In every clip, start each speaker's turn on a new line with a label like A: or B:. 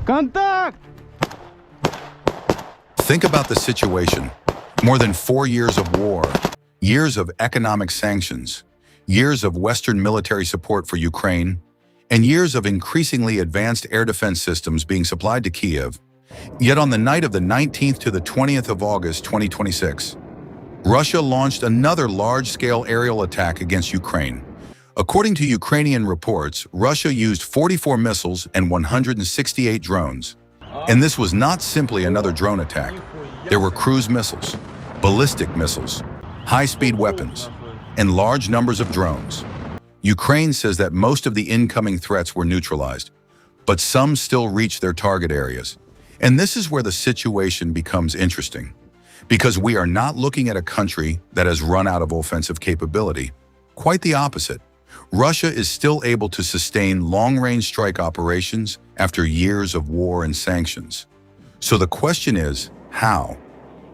A: Контакт!
B: Think about the situation. More than 4 years of war, years of economic sanctions, years of Western military support for Ukraine, and years of increasingly advanced air defense systems being supplied to Kyiv. Yet on the night of the 19th to the 20th of August 2026, Russia launched another large-scale aerial attack against Ukraine. According to Ukrainian reports, Russia used 44 missiles and 168 drones. And this was not simply another drone attack. There were cruise missiles, ballistic missiles, high-speed weapons, and large numbers of drones. Ukraine says that most of the incoming threats were neutralized, but some still reached their target areas. And this is where the situation becomes interesting, because we are not looking at a country that has run out of offensive capability. Quite the opposite. Russia is still able to sustain long-range strike operations after years of war and sanctions. So the question is, how?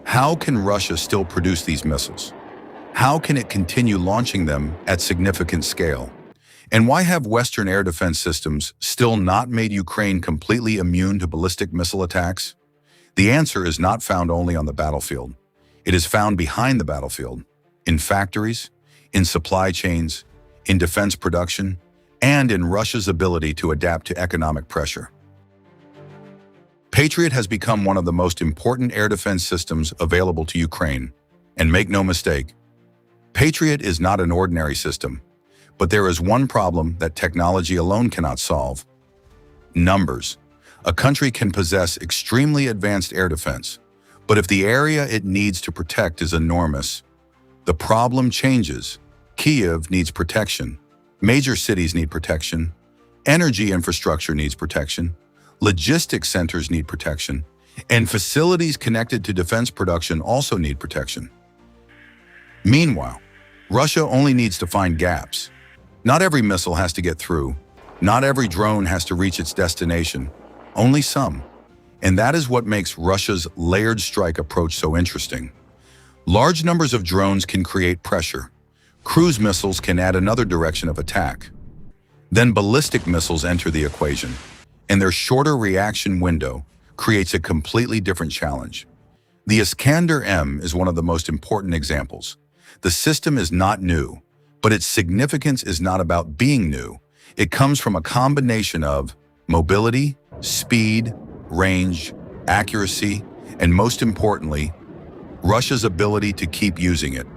B: How can Russia still produce these missiles? How can it continue launching them at significant scale? And why have Western air defense systems still not made Ukraine completely immune to ballistic missile attacks? The answer is not found only on the battlefield. It is found behind the battlefield, in factories, in supply chains, in defense production, and in Russia's ability to adapt to economic pressure. Patriot has become one of the most important air defense systems available to Ukraine. And make no mistake, Patriot is not an ordinary system, but there is one problem that technology alone cannot solve: numbers. A country can possess extremely advanced air defense, but if the area it needs to protect is enormous, the problem changes. Kyiv needs protection, major cities need protection, energy infrastructure needs protection, logistics centers need protection, and facilities connected to defense production also need protection. Meanwhile, Russia only needs to find gaps. Not every missile has to get through. Not every drone has to reach its destination. Only some. And that is what makes Russia's layered strike approach so interesting. Large numbers of drones can create pressure. Cruise missiles can add another direction of attack. Then ballistic missiles enter the equation, and their shorter reaction window creates a completely different challenge. The Iskander-M is one of the most important examples. The system is not new, but its significance is not about being new. It comes from a combination of mobility, speed, range, accuracy, and most importantly, Russia's ability to keep using it.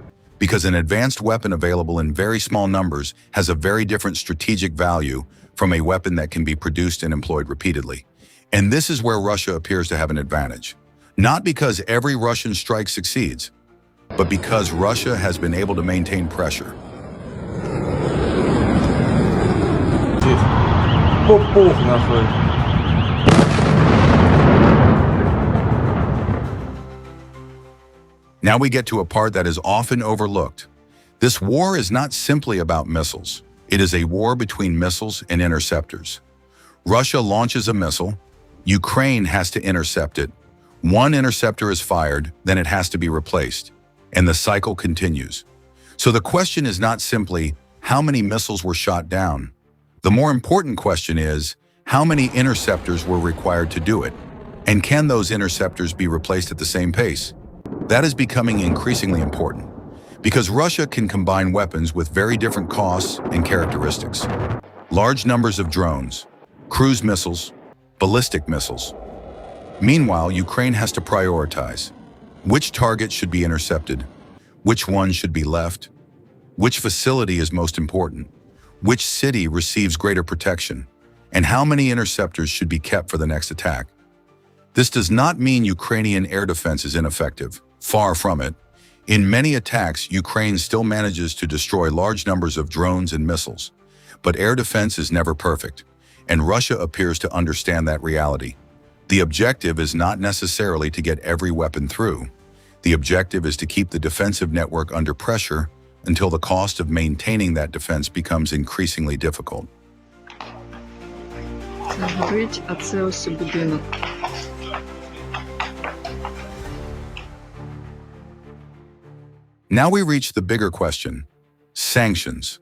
B: Because an advanced weapon available in very small numbers has a very different strategic value from a weapon that can be produced and employed repeatedly. And this is where Russia appears to have an advantage. Not because every Russian strike succeeds, but because Russia has been able to maintain pressure. Now we get to a part that is often overlooked. This war is not simply about missiles. It is a war between missiles and interceptors. Russia launches a missile. Ukraine has to intercept it. One interceptor is fired, then it has to be replaced. And the cycle continues. So the question is not simply how many missiles were shot down. The more important question is how many interceptors were required to do it. And can those interceptors be replaced at the same pace? That is becoming increasingly important, because Russia can combine weapons with very different costs and characteristics. Large numbers of drones, cruise missiles, ballistic missiles. Meanwhile, Ukraine has to prioritize. Which target should be intercepted? Which one should be left? Which facility is most important? Which city receives greater protection? And how many interceptors should be kept for the next attack? This does not mean Ukrainian air defense is ineffective. Far from it. In many attacks, Ukraine still manages to destroy large numbers of drones and missiles. But air defense is never perfect, and Russia appears to understand that reality. The objective is not necessarily to get every weapon through. The objective is to keep the defensive network under pressure until the cost of maintaining that defense becomes increasingly difficult.
C: Горить, а це ось будинок.
B: Now we reach the bigger question: sanctions.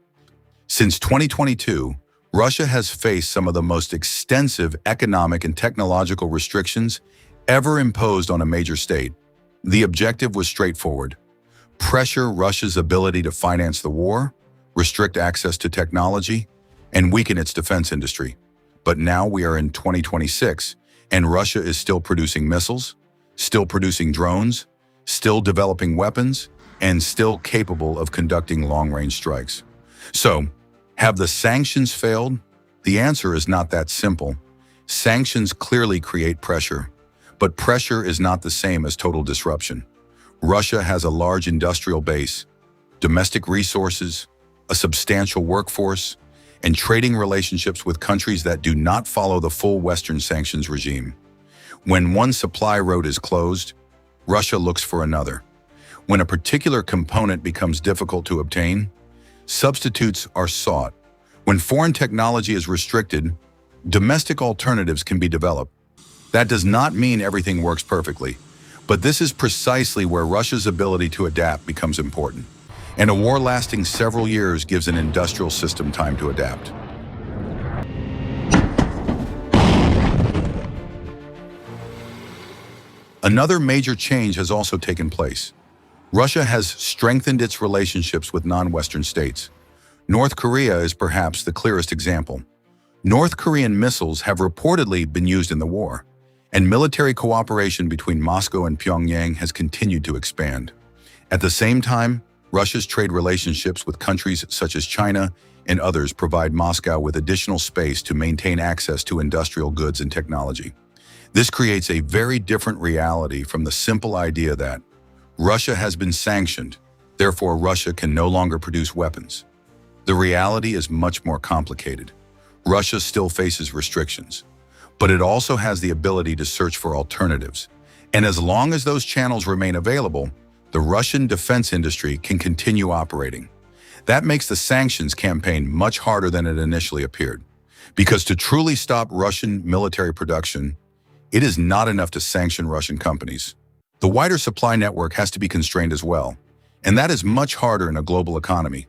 B: Since 2022, Russia has faced some of the most extensive economic and technological restrictions ever imposed on a major state. The objective was straightforward: pressure Russia's ability to finance the war, restrict access to technology, and weaken its defense industry. But now we are in 2026, and Russia is still producing missiles, still producing drones, still developing weapons, and still capable of conducting long-range strikes. So, have the sanctions failed? The answer is not that simple. Sanctions clearly create pressure, but pressure is not the same as total disruption. Russia has a large industrial base, domestic resources, a substantial workforce, and trading relationships with countries that do not follow the full Western sanctions regime. When one supply route is closed, Russia looks for another. When a particular component becomes difficult to obtain, substitutes are sought. When foreign technology is restricted, domestic alternatives can be developed. That does not mean everything works perfectly, but this is precisely where Russia's ability to adapt becomes important. And a war lasting several years gives an industrial system time to adapt. Another major change has also taken place. Russia has strengthened its relationships with non-Western states. North Korea is perhaps the clearest example. North Korean missiles have reportedly been used in the war, and military cooperation between Moscow and Pyongyang has continued to expand. At the same time, Russia's trade relationships with countries such as China and others provide Moscow with additional space to maintain access to industrial goods and technology. This creates a very different reality from the simple idea that Russia has been sanctioned, therefore Russia can no longer produce weapons. The reality is much more complicated. Russia still faces restrictions, but it also has the ability to search for alternatives. And as long as those channels remain available, the Russian defense industry can continue operating. That makes the sanctions campaign much harder than it initially appeared. Because to truly stop Russian military production, it is not enough to sanction Russian companies. The wider supply network has to be constrained as well, and that is much harder in a global economy.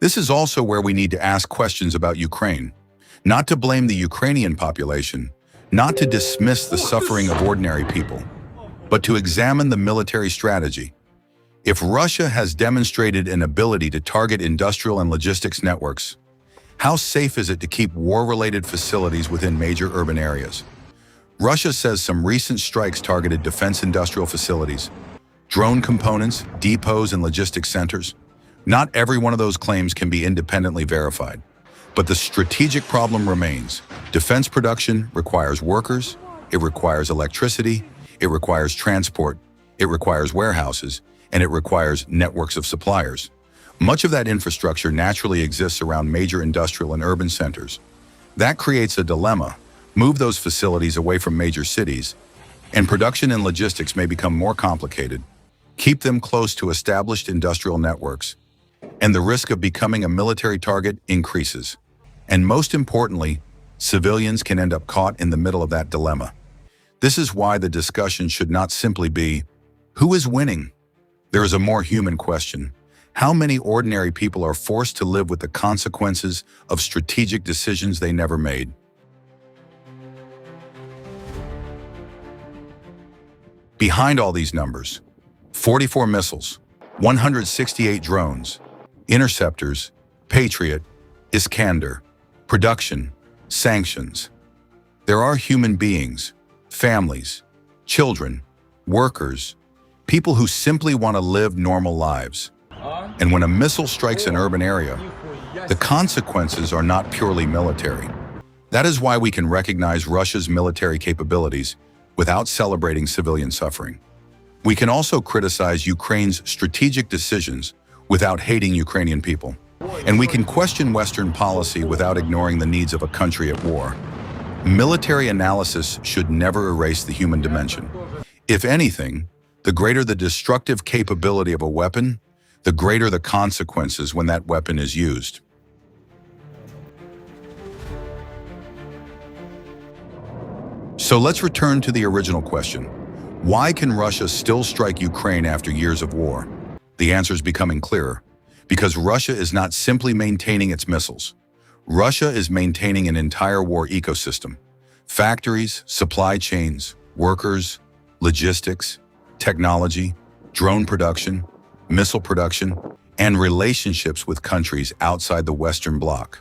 B: This is also where we need to ask questions about Ukraine. Not to blame the Ukrainian population, not to dismiss the suffering of ordinary people, but to examine the military strategy. If Russia has demonstrated an ability to target industrial and logistics networks, how safe is it to keep war-related facilities within major urban areas? Russia says some recent strikes targeted defense industrial facilities, drone components, depots, and logistics centers. Not every one of those claims can be independently verified. But the strategic problem remains. Defense production requires workers, it requires electricity, it requires transport, it requires warehouses, and it requires networks of suppliers. Much of that infrastructure naturally exists around major industrial and urban centers. That creates a dilemma. Move those facilities away from major cities, and production and logistics may become more complicated. Keep them close to established industrial networks, and the risk of becoming a military target increases. And most importantly, civilians can end up caught in the middle of that dilemma. This is why the discussion should not simply be, who is winning? There is a more human question. How many ordinary people are forced to live with the consequences of strategic decisions they never made? Behind all these numbers, 44 missiles, 168 drones, interceptors, Patriot, Iskander, production, sanctions. There are human beings, families, children, workers, people who simply want to live normal lives. And when a missile strikes an urban area, the consequences are not purely military. That is why we can recognize Russia's military capabilities without celebrating civilian suffering. We can also criticize Ukraine's strategic decisions without hating Ukrainian people. And we can question Western policy without ignoring the needs of a country at war. Military analysis should never erase the human dimension. If anything, the greater the destructive capability of a weapon, the greater the consequences when that weapon is used. So let's return to the original question. Why can Russia still strike Ukraine after years of war? The answer is becoming clearer. Because Russia is not simply maintaining its missiles. Russia is maintaining an entire war ecosystem. Factories, supply chains, workers, logistics, technology, drone production, missile production, and relationships with countries outside the Western Bloc.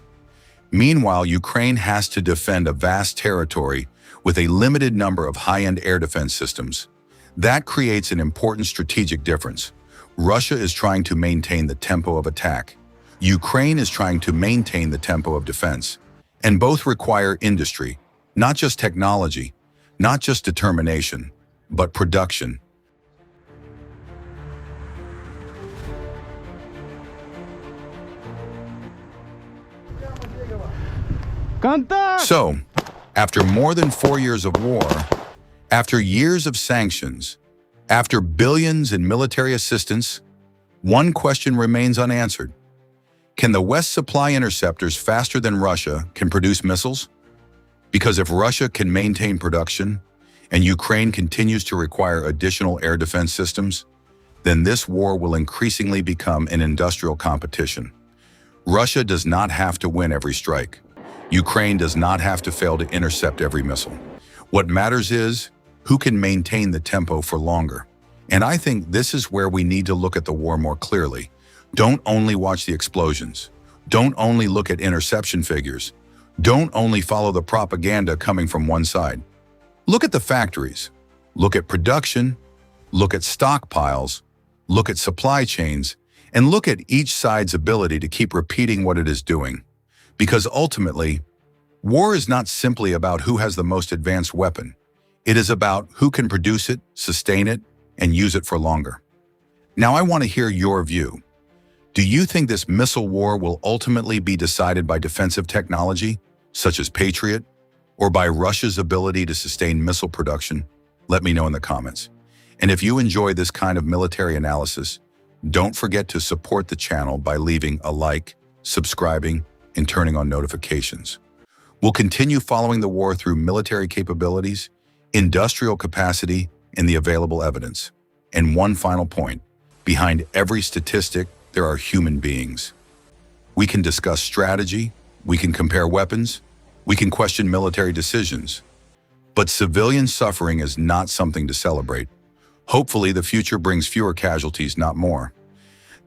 B: Meanwhile, Ukraine has to defend a vast territory with a limited number of high-end air defense systems. That creates an important strategic difference. Russia is trying to maintain the tempo of attack. Ukraine is trying to maintain the tempo of defense. And both require industry, not just technology, not just determination, but production. So, after more than 4 years of war, after years of sanctions, after billions in military assistance, one question remains unanswered. Can the West supply interceptors faster than Russia can produce missiles? Because if Russia can maintain production, and Ukraine continues to require additional air defense systems, then this war will increasingly become an industrial competition. Russia does not have to win every strike. Ukraine does not have to fail to intercept every missile. What matters is who can maintain the tempo for longer. And I think this is where we need to look at the war more clearly. Don't only watch the explosions. Don't only look at interception figures. Don't only follow the propaganda coming from one side. Look at the factories. Look at production. Look at stockpiles. Look at supply chains. And look at each side's ability to keep repeating what it is doing. Because ultimately, war is not simply about who has the most advanced weapon. It is about who can produce it, sustain it, and use it for longer. Now I want to hear your view. Do you think this missile war will ultimately be decided by defensive technology, such as Patriot, or by Russia's ability to sustain missile production? Let me know in the comments. And if you enjoy this kind of military analysis, don't forget to support the channel by leaving a like, subscribing, and turning on notifications. We'll continue following the war through military capabilities, industrial capacity, and the available evidence. And one final point, behind every statistic, there are human beings. We can discuss strategy, we can compare weapons, we can question military decisions. But civilian suffering is not something to celebrate. Hopefully, the future brings fewer casualties, not more.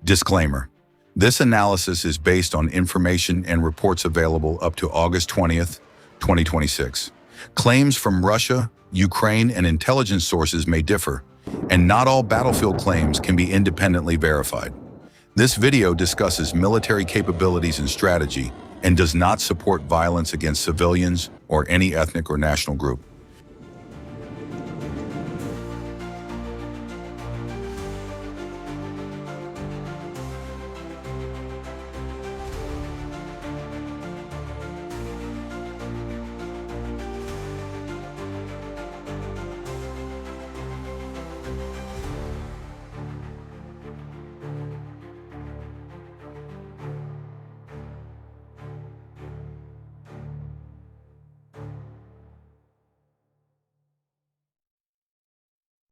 B: Disclaimer. This analysis is based on information and reports available up to August 20th, 2026. Claims from Russia, Ukraine, and intelligence sources may differ, and not all battlefield claims can be independently verified. This video discusses military capabilities and strategy and does not support violence against civilians or any ethnic or national group.